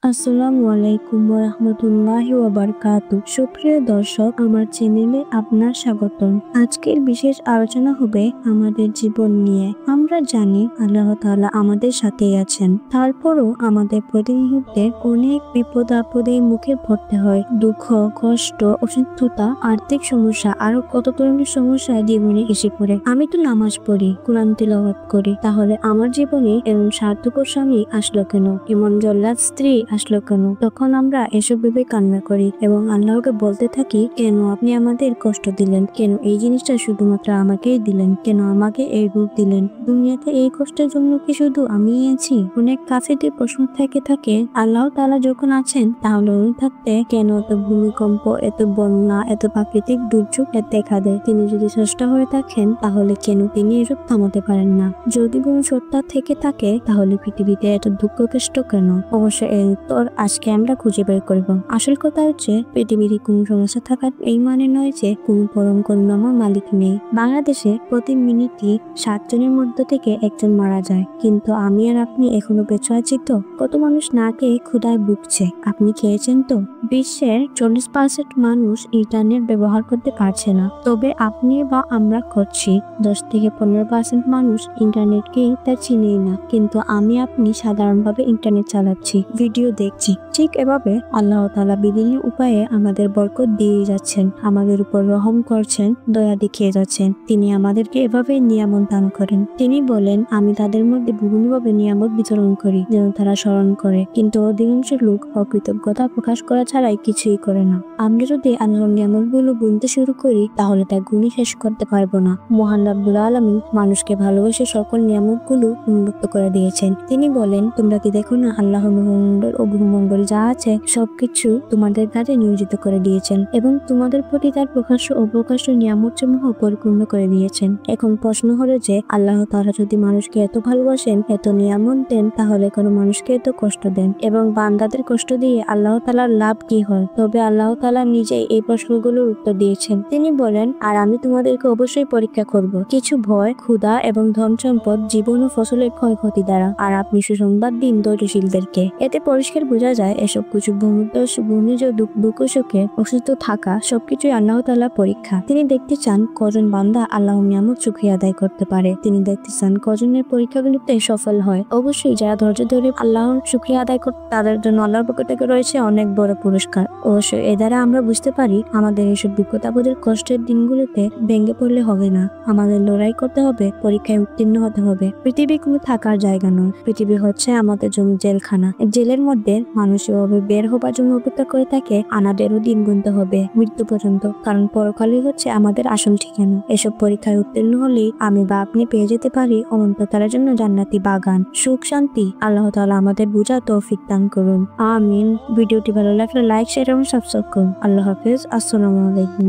আসসালামু আলাইকুম ওয়া রাহমাতুল্লাহি ওয়া বারাকাতুহু। সুপ্রিয় দর্শক, আমার চ্যানেলে আপনার স্বাগতম। আজকের বিশেষ আলোচনা হবে আমাদের জীবন নিয়ে। আমরা জানি আল্লাহ তাআলা আমাদের সাথেই আছেন, তারপরও আমাদের প্রতি মুহূর্তে অনেক বিপদ আপদের মুখে পড়তে হয়। দুঃখ, কষ্ট, অসুস্থতা, আর্থিক সমস্যা, আরো কত ধরনের সমস্যা জীবনে এসে পড়ে। আমি তো নামাজ পড়ি, কোরআন তিলাওয়াত করি, তাহলে আমার জীবনে এমন স্বার্থপর স্বামী আসলো কেন, এমন জল্লাদ স্ত্রী আসলো কেন? তখন আমরা এসব ভেবে কান্না করি এবং আল্লাহকে বলতে থাকি, কেন আপনি আমাদের কষ্ট দিলেন, কেন এই জিনিসটা শুধুমাত্র আমাকেই দিলেন, কেন আমাকে এই রূপ দিলেন, দুনিয়াতে এই কষ্টের জন্য কি শুধু আমিই আছি? অনেক কাফেরদের প্রশ্ন থেকে থাকে, আল্লাহ তাআলা যখন আছেন তাহলে উনি থাকতে কেন এত ভূমিকম্প, এত বন্যা, এত প্রাকৃতিক দুর্যোগ দেখা দেয়? তিনি যদি স্রষ্টা হয়ে থাকেন তাহলে কেন তিনি এসব থামাতে পারেন না? যদি কোনো সত্তা থেকে থাকে তাহলে পৃথিবীতে এত দুঃখ কষ্ট কেন? অবশ্য এর উত্তর আজকে আমরা খুঁজে বের করব। আসল কথা হচ্ছে, পৃথিবীর কোনো সমস্যা থাকার এই মানে নয় যে কোনো পরম করুণাময় মালিক নেই। বাংলাদেশে প্রতি মিনিটে 7 জনের মধ্য থেকে একজন মারা যায়, কিন্তু আমি আর আপনি এখনো বেঁচে আছি তো? কত মানুষ না খেয়ে ক্ষুধায় ভুগছে, আপনি খেয়েছেন তো? বিশ্বের 40% মানুষ ইন্টারনেট ব্যবহার করতে পারছে না, তবে আপনি বা আমরা করছি। 10 থেকে 15% মানুষ ইন্টারনেটকে তা চিনেই না, কিন্তু আমি আপনি সাধারণভাবে ইন্টারনেট চালাচ্ছি, ভিডিও দেখছি। ঠিক এভাবে আল্লাহ তাআলা বিভিন্ন উপায়ে আমাদের বরকত দিয়ে যাচ্ছেন, আমাদের উপর রহম করছেন, দয়া দেখিয়ে যাচ্ছেন। তিনি আমাদেরকে এভাবে নিয়ামত দান করেন। তিনি বলেন, আমি তাদের মধ্যে বিভিন্নভাবে নিয়ামত বিতরণ করি যেন তারা স্মরণ করে, কিন্তু অধিকাংশ লোক অকৃতজ্ঞতা প্রকাশ করা ছাড়াই কিছুই করে না। আমরা যদি আল্লাহর নিয়ামতগুলো গুনতে শুরু করি তাহলে তা গুণে শেষ করতে পারবো না। মহান রব্বুল আলামিন মানুষকে ভালোবেসে সকল নিয়ামতগুলো উন্মুক্ত করে দিয়েছেন। তিনি বলেন, তোমরা কি দেখো না, আল্লাহর মঙ্গল ও ভূমঙ্গল যা আছে সবকিছু তোমাদের কাজে নিয়োজিত করে দিয়েছেন এবং তোমাদের প্রতি তার প্রকাশ্য ও প্রকাশ্য নিয়ামতসমূহ পরিপূর্ণ করে দিয়েছেন। এখন প্রশ্ন হলো যে, আল্লাহ তাআলা যদি মানুষকে এত ভালোবাসেন, এত নিয়ামত দেন, তাহলে কোনো মানুষকে এত কষ্ট দেন এবং বান্দাদের কষ্ট দিয়ে আল্লাহ তাআলার লাভ কি হয়? তবে আল্লাহ তাআলা নিজেই এই প্রশ্নগুলোর উত্তর দিয়েছেন। তিনি বলেন, আর আমি তোমাদেরকে অবশ্যই পরীক্ষা করব, কিছু ভয়, ক্ষুধা এবং ধন সম্পদ, জীবন ও ফসলের ক্ষয়ক্ষতি দ্বারা, আর আপনি সুসংবাদ দিন ধৈর্যশীলদেরকে। এতে পরিষ্কার বোঝা যায় এসব কিছু ঘূর্ণিঝড়, দুঃখ সুখে, অসুস্থ থাকা সবকিছুই আল্লাহ তাআলার পরীক্ষা। তিনি দেখতে চান কজন বান্দা আল্লাহর নিয়ামত শুকরিয়া আদায় করতে পারে। তিনি দেখতে চান কজনের পরীক্ষাগুলিতে সফল হয়। অবশ্যই যারা ধৈর্য ধরে আল্লাহর শুকরিয়া আদায় করে তাদের জন্য আল্লাহর পক্ষ থেকে রয়েছে অনেক বড় পুরস্কার। অবশ্যই এ দ্বারা আমরা বুঝতে পারি আমাদের এইসব বিপদ-আপদের কষ্টের দিনগুলোতে ভেঙে পড়লে হবে না। আমাদের লড়াই করতে হবে, পরীক্ষায় উত্তীর্ণ হতে হবে। পৃথিবী কোনো থাকার জায়গা নয়, পৃথিবী হচ্ছে আমাদের জন্য জেলখানা। জেলের মধ্যে মানুষ এভাবে বের হবার জন্য অপেক্ষা করে থাকে, আমাদেরও দিন গুনতে হবে মৃত্যু পর্যন্ত, কারণ পরকালই হচ্ছে আমাদের আসল ঠিকানা। এসব পরীক্ষায় উত্তীর্ণ হলেই আমি বা আপনি পেয়ে যেতে পারি অনন্তকালের জন্য জান্নাতি বাগান, সুখ, শান্তি। আল্লাহ তাআলা আমাদের বোঝার তৌফিক দান করুন, আমিন। ভিডিওটি ভালো লাগলে লাইক, শেয়ার এবং সাবস্ক্রাইব করুন। আল্লাহ হাফেজ। আসসালামু আলাইকুম।